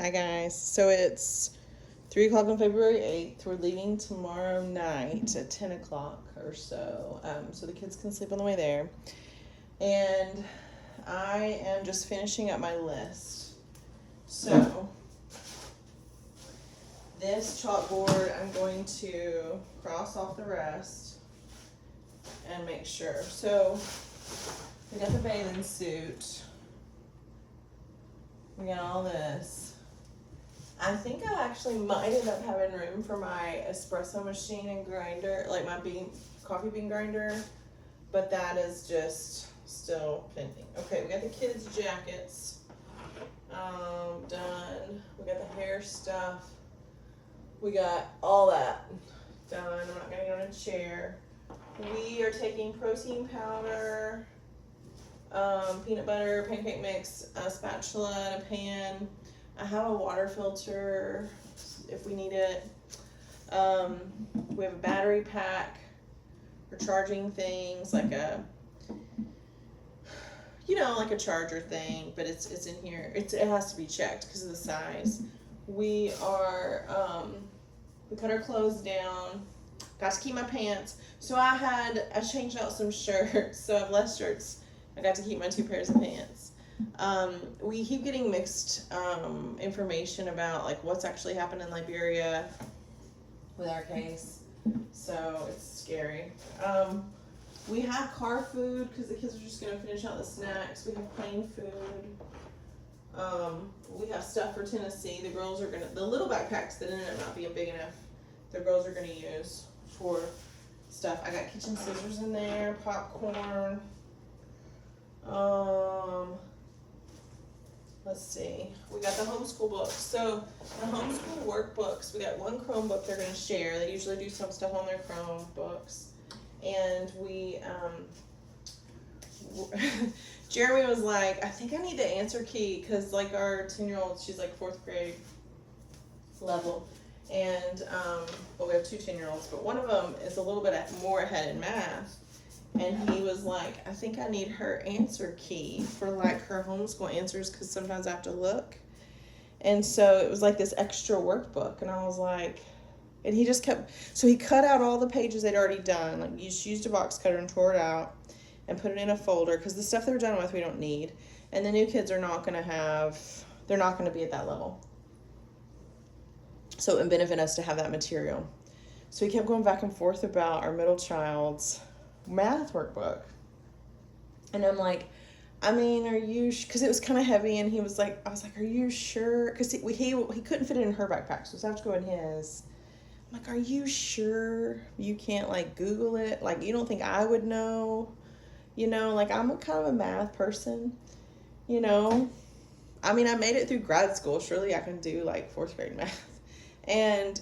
Hi guys. So it's 3 o'clock on February 8th. We're leaving tomorrow night at 10 o'clock or so. So the kids can sleep on the way there. And I am just finishing up my list. So this chalkboard, I'm going to cross off the rest and make sure. So we got the bathing suit. We got all this. I think I actually might end up having room for my espresso machine and grinder, like my coffee bean grinder, but that is just still pending. Okay, we got the kids' jackets done. We got the hair stuff. We got all that done. I'm not gonna get on a chair. We are taking protein powder, peanut butter, pancake mix, a spatula, and a pan. I have a water filter if we need it. We have a battery pack for charging things, like a, like a charger thing, but it's in here. It has to be checked because of the size. We are, we cut our clothes down. Got to keep my pants. So I changed out some shirts, so I have less shirts. I got to keep my 2 pairs of pants. We keep getting mixed information about like what's actually happened in Liberia with our case, so it's scary. We have car food because the kids are just going to finish out the snacks. We have plain food. We have stuff for Tennessee. The girls are going to, the little backpacks that ended up not being big enough, the girls are going to use for stuff. I got kitchen scissors in there, popcorn. Let's see. We got the homeschool books. So the homeschool workbooks, we got one Chromebook they're going to share. They usually do some stuff on their Chromebooks. And we, Jeremy was like, I think I need the answer key because like our 10-year-old, she's like 4th grade level. And, well, we have 2 10-year-olds, but one of them is a little bit more ahead in math. And he was like, I think I need her answer key for like her homeschool answers because sometimes I have to look. And so it was like this extra workbook. And I was like, and he just kept, so he cut out all the pages they'd already done. Like, you just used a box cutter and tore it out and put it in a folder because the stuff they were done with we don't need. And the new kids are not going to have, they're not going to be at that level. So it would benefit us to have that material. So we kept going back and forth about our middle child's math workbook. And I'm like, I mean, are you, because it was kind of heavy, and he was like, I was like, are you sure? Because he couldn't fit it in her backpack, so I have to go in his. I'm like, are you sure you can't like Google it? Like, you don't think I would know? Like, I'm kind of a math person, I mean, I made it through grad school. Surely I can do like 4th grade math. And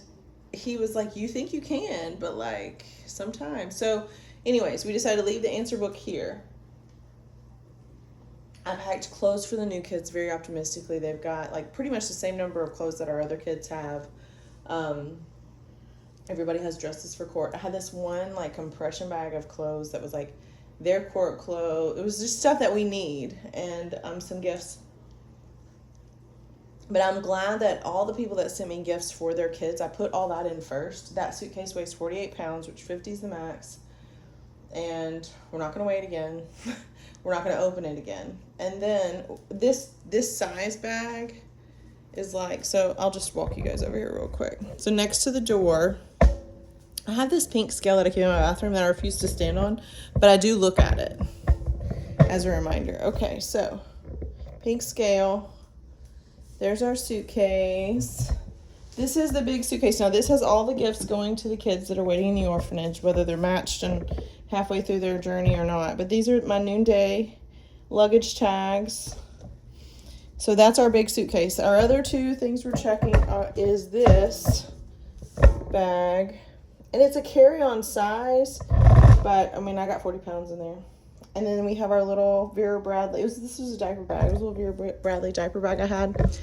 he was like, you think you can, but like sometimes. So anyways, we decided to leave the answer book here. I packed clothes for the new kids very optimistically. They've got like pretty much the same number of clothes that our other kids have. Everybody has dresses for court. I had this one like compression bag of clothes that was like their court clothes. It was just stuff that we need, and some gifts. But I'm glad that all the people that sent me gifts for their kids, I put all that in first. That suitcase weighs 48 pounds, which 50 is the max. And we're not going to weigh it again. We're not going to open it again. And then this size bag is like, so I'll just walk you guys over here real quick. So next to the door, I have this pink scale that I keep in my bathroom that I refuse to stand on, but I do look at it as a reminder. Okay, so pink scale. There's our suitcase. This is the big suitcase. Now, this has all the gifts going to the kids that are waiting in the orphanage, whether they're matched and halfway through their journey or not. But these are my noonday luggage tags. So that's our big suitcase. Our other 2 things we're checking is this bag. And it's a carry-on size, but, I mean, I got 40 pounds in there. And then we have our little Vera Bradley. This was a diaper bag. It was a little Vera Bradley diaper bag I had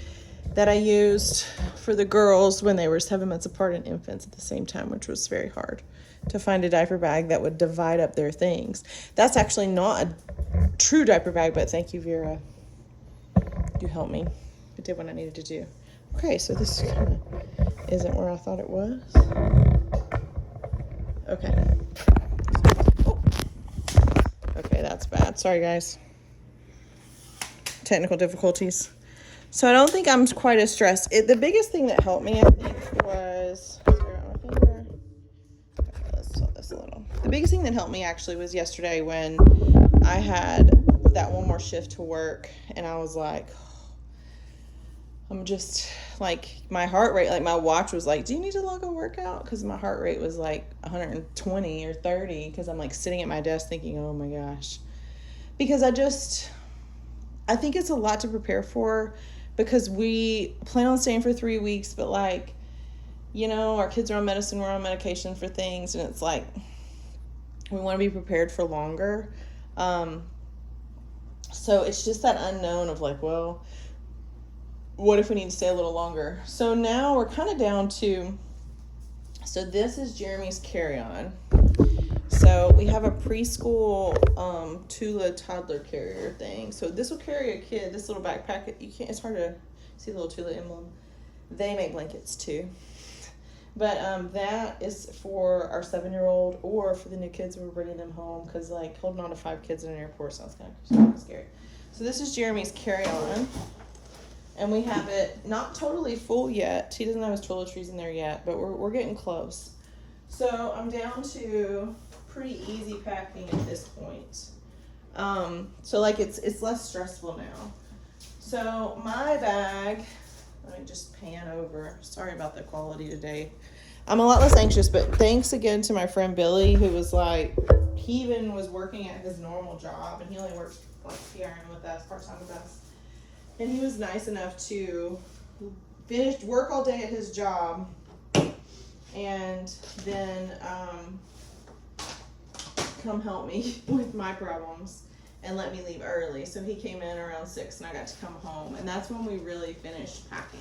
that I used for the girls when they were 7 months apart and infants at the same time, which was very hard to find a diaper bag that would divide up their things. That's actually not a true diaper bag, but thank you, Vera. You helped me. I did what I needed to do. Okay, so this kind of isn't where I thought it was. Okay. Oh. Okay, that's bad. Sorry, guys. Technical difficulties. So I don't think I'm quite as stressed. The biggest thing that helped me, I think, was... Sorry about my finger. Okay, let's tilt this a little. The biggest thing that helped me, actually, was yesterday when I had that one more shift to work, and I was like... I'm just like, my heart rate, like my watch was like, do you need to log a workout? Because my heart rate was like 120 or 30 because I'm like sitting at my desk thinking, oh my gosh. Because I think it's a lot to prepare for because we plan on staying for 3 weeks, but like, you know, our kids are on medicine, we're on medication for things, and it's like, we want to be prepared for longer. So it's just that unknown of like, well, what if we need to stay a little longer? So now we're kind of down to, so this is Jeremy's carry-on. So we have a preschool Tula toddler carrier thing. So this will carry a kid, this little backpack. You can't, it's hard to see the little Tula emblem. They make blankets too. But that is for our 7-year-old or for the new kids when we're bringing them home, because like holding on to 5 kids in an airport sounds kind of scary. So this is Jeremy's carry-on. And we have it not totally full yet. He doesn't have his toiletries in there yet, but we're getting close. So I'm down to pretty easy packing at this point. So like it's less stressful now. So my bag, let me just pan over. Sorry about the quality today. I'm a lot less anxious, but thanks again to my friend Billy, who was like, he even was working at his normal job, and he only works like PRN with us, part-time with us. And he was nice enough to work all day at his job and then come help me with my problems and let me leave early. So he came in around 6 and I got to come home. And that's when we really finished packing.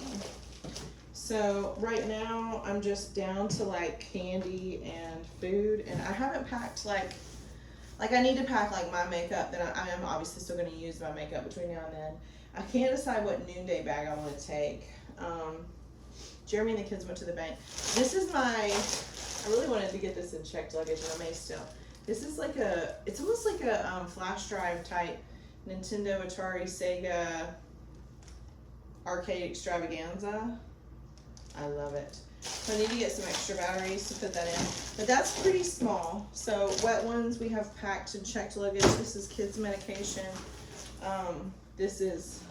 So right now I'm just down to like candy and food. And I haven't packed like I need to pack like my makeup that I am obviously still going to use my makeup between now and then. I can't decide what noonday bag I want to take. Jeremy and the kids went to the bank. This is I really wanted to get this in checked luggage, and I may still. This is like it's almost like a flash drive type Nintendo, Atari, Sega arcade extravaganza. I love it. So I need to get some extra batteries to put that in. But that's pretty small. So wet ones we have packed and checked luggage. This is kids medication. This is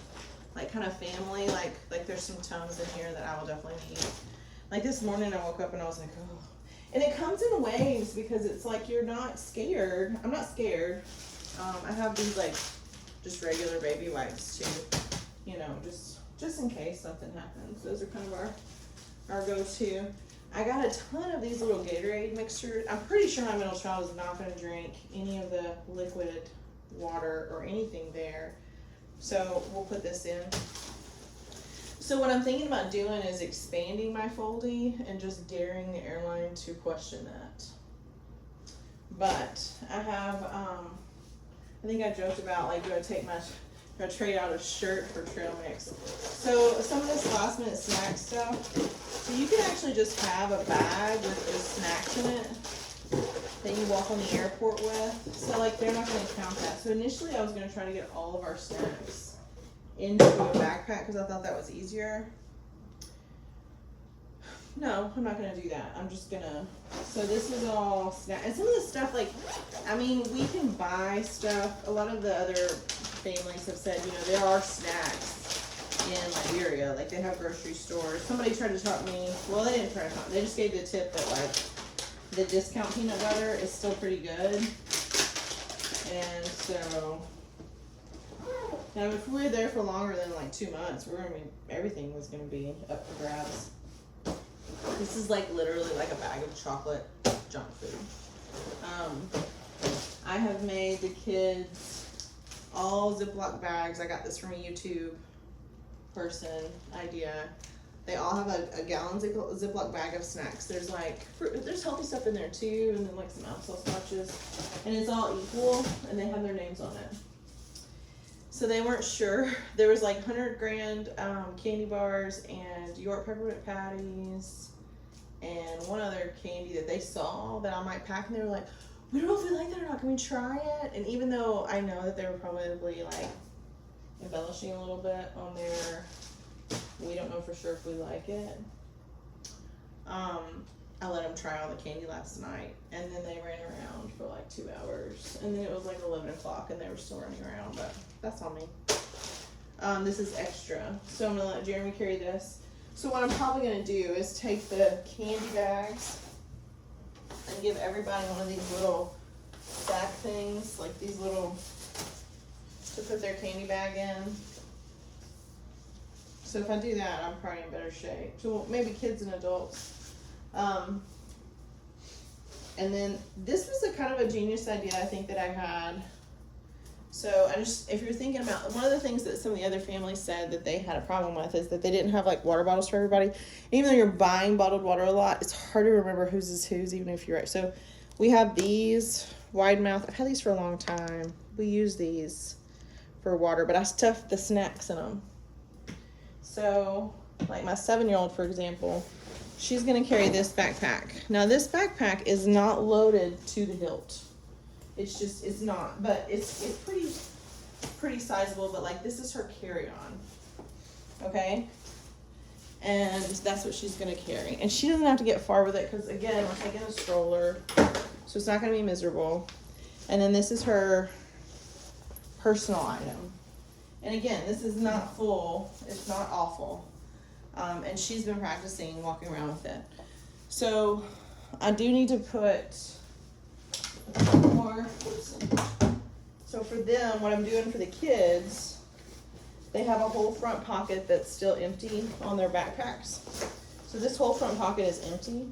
like kind of family, like there's some Tums in here that I will definitely need. Like this morning I woke up and I was like, oh. And it comes in waves because it's like you're not scared. I'm not scared. I have these like just regular baby wipes too, you know, just in case something happens. Those are kind of our go-to. I got a ton of these little Gatorade mixtures. I'm pretty sure my middle child is not going to drink any of the liquid water or anything there. So we'll put this in. So what I'm thinking about doing is expanding my Foldy and just daring the airline to question that. But I have, I think I joked about like, do I trade out a shirt for trail mix? So some of this last minute snack stuff, so you can actually just have a bag with the snacks in it that you walk on the airport with. So like they're not going to count that. So initially I was going to try to get all of our snacks into a backpack because I thought that was easier. No, I'm not going to do that. I'm just going to, so this is all snack. And some of the stuff like, I mean, we can buy stuff. A lot of the other families have said, you know, there are snacks in Liberia. Like they have grocery stores. Somebody tried to talk me, well, they didn't try to talk, they just gave the tip that like, the discount peanut butter is still pretty good. And so, now if we were there for longer than like 2 months, everything was gonna be up for grabs. This is like literally like a bag of chocolate junk food. I have made the kids all Ziploc bags. I got this from a YouTube person idea. They all have a gallon Ziploc bag of snacks. There's like, there's healthy stuff in there too, and then like some applesauce pouches, and it's all equal, and they have their names on it. So they weren't sure. There was like 100 grand candy bars and York peppermint patties and one other candy that they saw that I might pack, and they were like, we don't know if we like that or not. Can we try it? And even though I know that they were probably like embellishing a little bit on their, we don't know for sure if we like it. I let them try all the candy last night, and then they ran around for like 2 hours, and then it was like 11 o'clock and they were still running around, but that's on me. This is extra, so I'm gonna let Jeremy carry this. So what I'm probably gonna do is take the candy bags and give everybody one of these little sack things, like these little, to put their candy bag in. So if I do that, I'm probably in better shape. So maybe kids and adults. And then this was a kind of a genius idea I think that I had. So if you're thinking about, one of the things that some of the other families said that they had a problem with is that they didn't have like water bottles for everybody. And even though you're buying bottled water a lot, it's hard to remember whose is whose, even if you're right. So we have these wide mouth. I've had these for a long time. We use these for water, but I stuff the snacks in them. So like my 7-year-old, for example, she's gonna carry this backpack. Now this backpack is not loaded to the hilt. It's not, but it's pretty sizable, but like this is her carry-on, okay? And that's what she's gonna carry. And she doesn't have to get far with it, because again, we're taking a stroller, so it's not gonna be miserable. And then this is her personal item. And again, this is not full, it's not awful. And she's been practicing walking around with it. So I do need to put more. So for them, what I'm doing for the kids, they have a whole front pocket that's still empty on their backpacks. So this whole front pocket is empty,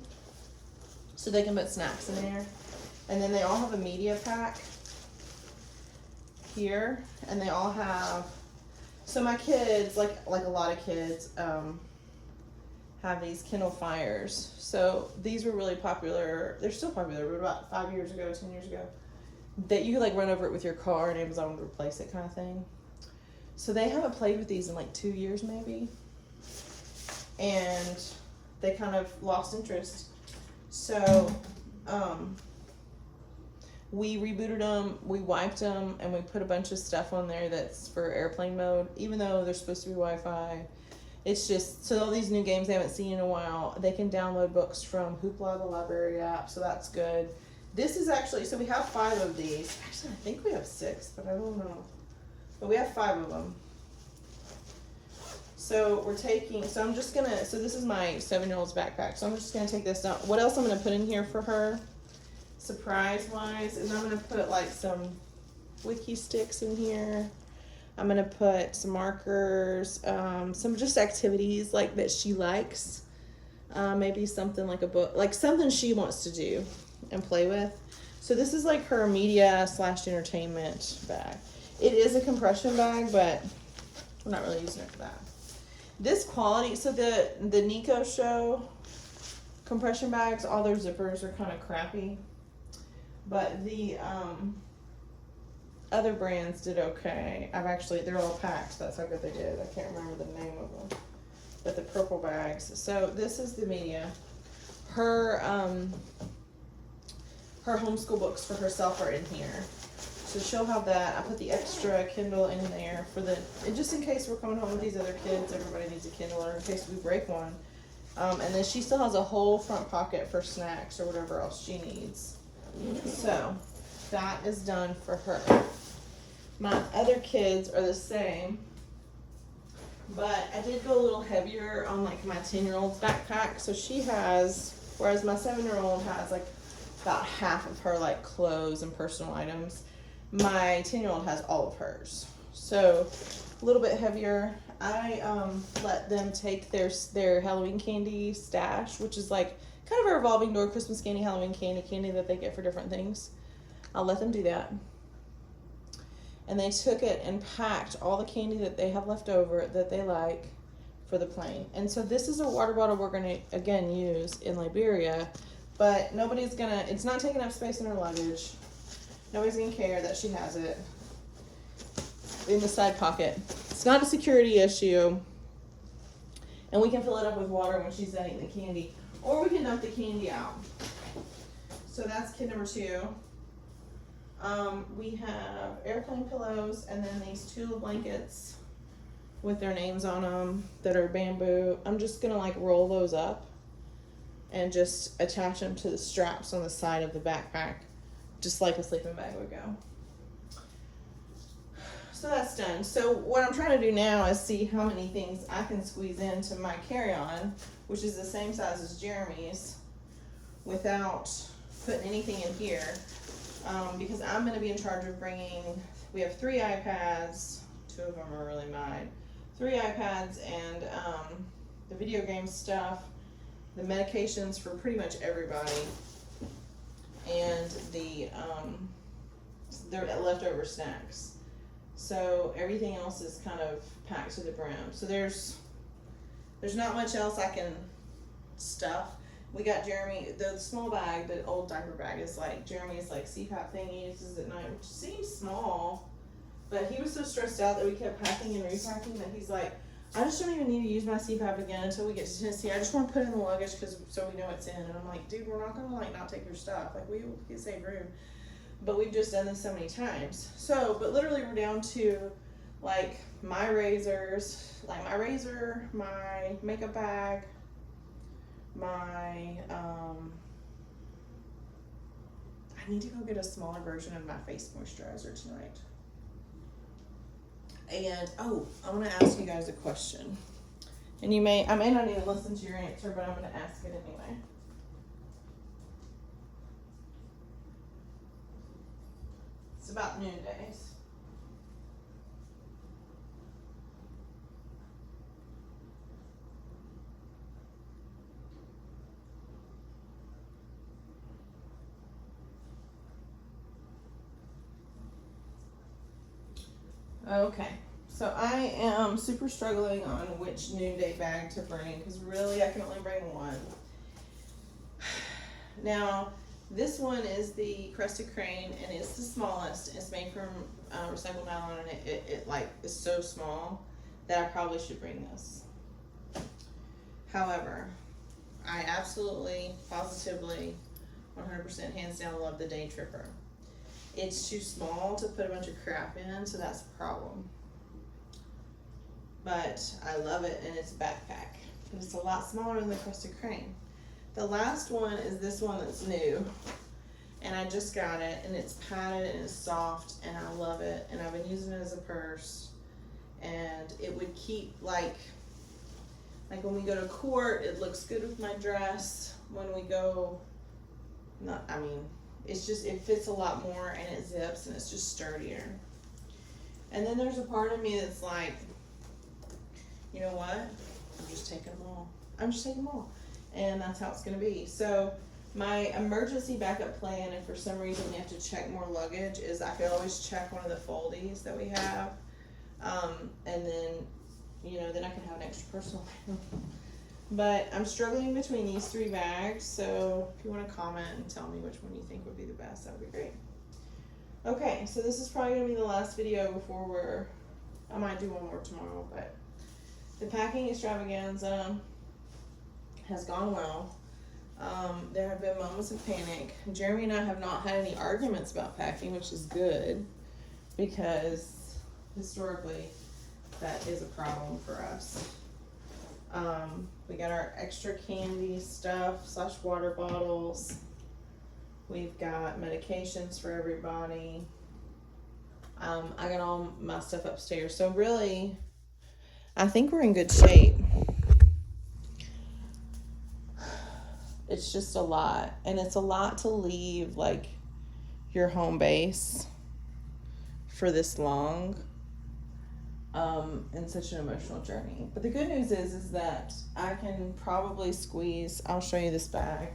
so they can put snacks in there. And then they all have a media pack here, and they all have, so my kids, like a lot of kids, have these Kindle Fires. So these were really popular. They're still popular, but about 5 years ago, 10 years ago, that you could like run over it with your car and Amazon would replace it, kind of thing. So they haven't played with these in like 2 years maybe. And they kind of lost interest. So we rebooted them, we wiped them, and we put a bunch of stuff on there that's for airplane mode, even though they're supposed to be Wi-Fi. It's just, so all these new games they haven't seen in a while, they can download books from Hoopla, the library app, so that's good. This is actually, so we have 5 of these. Actually, I think we have 6, but I don't know. But we have 5 of them. So we're taking, so I'm just gonna, so this is my 7-year-old's backpack, so I'm just gonna take this down. What else I'm gonna put in here for her, surprise-wise, is I'm gonna put like some wiki sticks in here. I'm gonna put some markers, some just activities like that she likes. Maybe something like a book, like something she wants to do and play with. So this is like her media / entertainment bag. It is a compression bag, but we're not really using it for that. This quality, so the Nico Show compression bags, all their zippers are kind of crappy, but the other brands did okay. They're all packed. That's how good they did. I can't remember the name of them. But the purple bags. So this is the media. Her homeschool books for herself are in here. So she'll have that. I put the extra Kindle in there and just in case we're coming home with these other kids, everybody needs a Kindle, or in case we break one. And then she still has a whole front pocket for snacks or whatever else she needs. So that is done for her. My other kids are the same, but I did go a little heavier on like my 10-year-old's backpack. So she has, whereas my 7-year-old has like about half of her like clothes and personal items, my 10-year-old has all of hers. So a little bit heavier. I let them take their Halloween candy stash, which is like kind of a revolving door Christmas candy, Halloween candy that they get for different things. I'll let them do that. And they took it and packed all the candy that they have left over that they like for the plane. And so this is a water bottle we're going to, again, use in Liberia, but it's not taking up space in her luggage. Nobody's going to care that she has it. in the side pocket. It's not a security issue. And we can fill it up with water when she's done eating the candy. Or we can dump the candy out. So that's kid number 2. We have airplane pillows and then these 2 blankets with their names on them that are bamboo. I'm just gonna like roll those up and just attach them to the straps on the side of the backpack, just like a sleeping bag would go. So that's done. So what I'm trying to do now is see how many things I can squeeze into my carry-on, which is the same size as Jeremy's, without putting anything in here. Because I'm going to be in charge of bringing, we have 3 iPads, 2 of them are really mine, 3 iPads and the video game stuff, the medications for pretty much everybody, and the leftover snacks. So everything else is kind of packed to the brim. So there's not much else I can stuff. We got Jeremy, the small bag, the old diaper bag is like Jeremy's like CPAP thing he uses at night, which seems small, but he was so stressed out that we kept packing and repacking that he's like, I just don't even need to use my CPAP again until we get to Tennessee. I just want to put it in the luggage so we know it's in. And I'm like, dude, we're not gonna like not take your stuff. Like we can save room. But we've just done this so many times. So, but literally we're down to like my razors, like my razor, my makeup bag, my, I need to go get a smaller version of my face moisturizer tonight. And, oh, I want to ask you guys a question. And I may not even listen to your answer, but I'm going to ask it anyway. It's about noon days. Okay, so I am super struggling on which noonday bag to bring because really I can only bring one. Now, this one is the Crested Crane and it's the smallest. It's made from recycled nylon and it like is so small that I probably should bring this. However, I absolutely, positively, 100% hands down love the Day Tripper. It's too small to put a bunch of crap in, so that's a problem. But I love it, and it's a backpack. But it's a lot smaller than the Crested Crane. The last one is this one that's new. And I just got it, and it's padded, and it's soft, and I love it. And I've been using it as a purse. And it would keep, like when we go to court, it looks good with my dress. When we go, it's just, it fits a lot more and it zips and it's just sturdier. And then there's a part of me that's like, you know what? I'm just taking them all. And that's how it's going to be. So my emergency backup plan, if for some reason we have to check more luggage, is I could always check one of the foldies that we have. And then, then I can have an extra personal bag. But I'm struggling between these 3 bags, so if you want to comment and tell me which one you think would be the best, that would be great. Okay, so this is probably going to be the last video before I might do one more tomorrow, but the packing extravaganza has gone well. There have been moments of panic. Jeremy and I have not had any arguments about packing, which is good, because historically that is a problem for us. We got our extra candy stuff / water bottles. We've got medications for everybody. I got all my stuff upstairs. So really, I think we're in good shape. It's just a lot. And it's a lot to leave, like, your home base for this long. And such an emotional journey. But the good news is that I can probably squeeze, I'll show you this bag.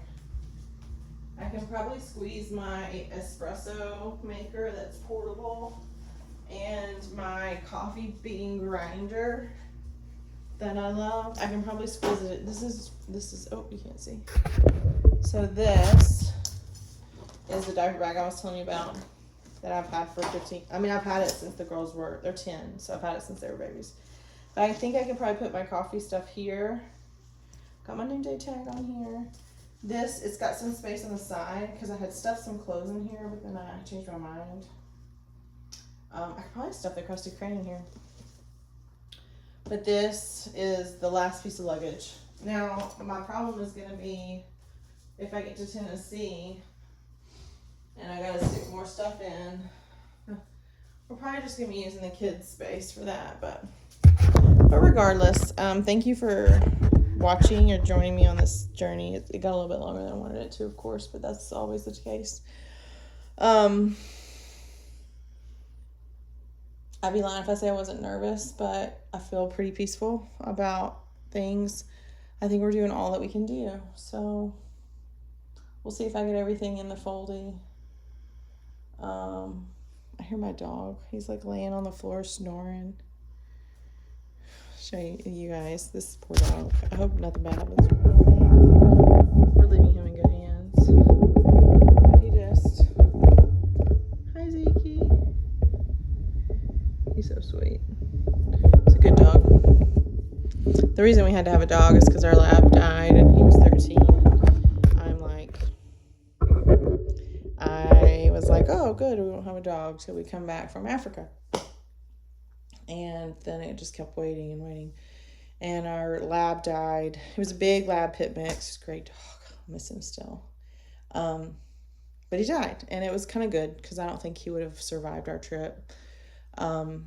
I can probably squeeze my espresso maker that's portable and my coffee bean grinder that I love. I can probably squeeze it. This is, oh, you can't see. So this is the diaper bag I was telling you about that I've had for 15. I mean, I've had it since the girls they're 10, so I've had it since they were babies. But I think I can probably put my coffee stuff here. Got my new day tag on here. This, it's got some space on the side because I had stuffed some clothes in here, but then I changed my mind. I could probably stuff the crusty crane in here. But this is the last piece of luggage. Now, my problem is going to be if I get to Tennessee and I got to stick more stuff in. We're probably just going to be using the kids' space for that. But regardless, thank you for watching or joining me on this journey. It got a little bit longer than I wanted it to, of course, but that's always the case. I'd be lying if I say I wasn't nervous, but I feel pretty peaceful about things. I think we're doing all that we can do. So we'll see if I get everything in the foldy. I hear my dog. He's like laying on the floor snoring. Show you guys this poor dog. I hope nothing bad happens. We're leaving him in good hands. He just... Hi, Zeke. He's so sweet. He's a good dog. The reason we had to have a dog is because our lab died and he was 13. I was like, oh, good, we won't have a dog till we come back from Africa. And then it just kept waiting and waiting. And our lab died. It was a big lab pit mix. Great dog. I miss him still. But he died. And it was kind of good because I don't think he would have survived our trip. Because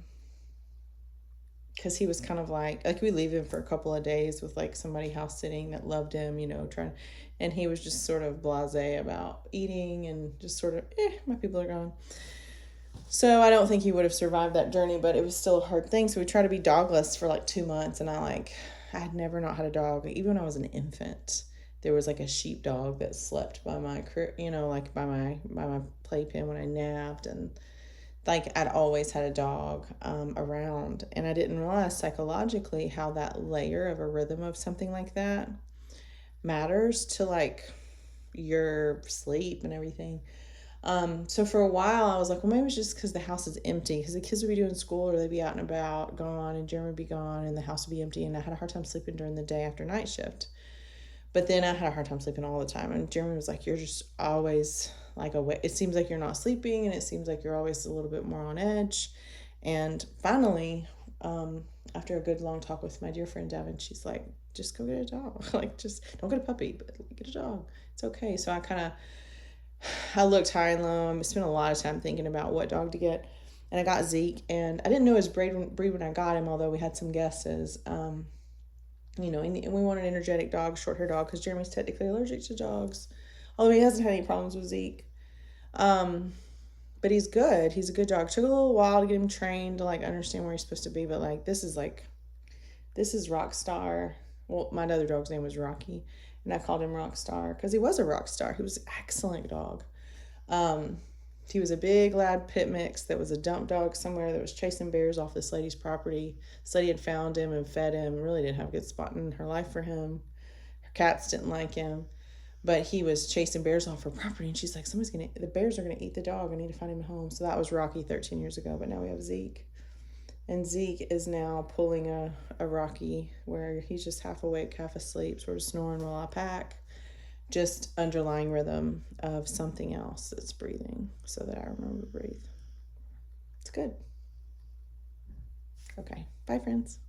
he was kind of like we leave him for a couple of days with like somebody house sitting that loved him, and he was just sort of blasé about eating and just sort of, my people are gone. So I don't think he would have survived that journey, but it was still a hard thing. So we tried to be dogless for like 2 months, and I had never not had a dog. Even when I was an infant, there was like a sheep dog that slept by my by my playpen when I napped, and like I'd always had a dog around, and I didn't realize psychologically how that layer of a rhythm of something like that matters to like your sleep and everything. So for a while I was like, well, maybe it's just because the house is empty, because the kids would be doing school or they'd be out and about, gone, and Jeremy would be gone, and the house would be empty, and I had a hard time sleeping during the day after night shift. But then I had a hard time sleeping all the time, and Jeremy was like, you're just always like awake. It seems like you're not sleeping, and it seems like you're always a little bit more on edge. And finally, after a good long talk with my dear friend Devin, she's like, just go get a dog. Like, just don't get a puppy, but get a dog. It's okay. So I looked high and low. I spent a lot of time thinking about what dog to get, and I got Zeke. And I didn't know his breed when I got him, although we had some guesses. And we wanted an energetic dog, short-hair dog, because Jeremy's technically allergic to dogs, although he hasn't had any problems with Zeke. But he's good. He's a good dog. It took a little while to get him trained to like understand where he's supposed to be, but like this is Rockstar. Well, my other dog's name was Rocky, and I called him Rockstar because he was a rock star. He was an excellent dog. He was a big lab pit mix that was a dump dog somewhere that was chasing bears off this lady's property. This lady had found him and fed him, really didn't have a good spot in her life for him. Her cats didn't like him, but he was chasing bears off her property, and she's like, the bears are going to eat the dog. I need to find him a home. So that was Rocky 13 years ago, but now we have Zeke. And Zeke is now pulling a Rocky where he's just half awake, half asleep, sort of snoring while I pack. Just underlying rhythm of something else that's breathing so that I remember to breathe. It's good. Okay. Bye, friends.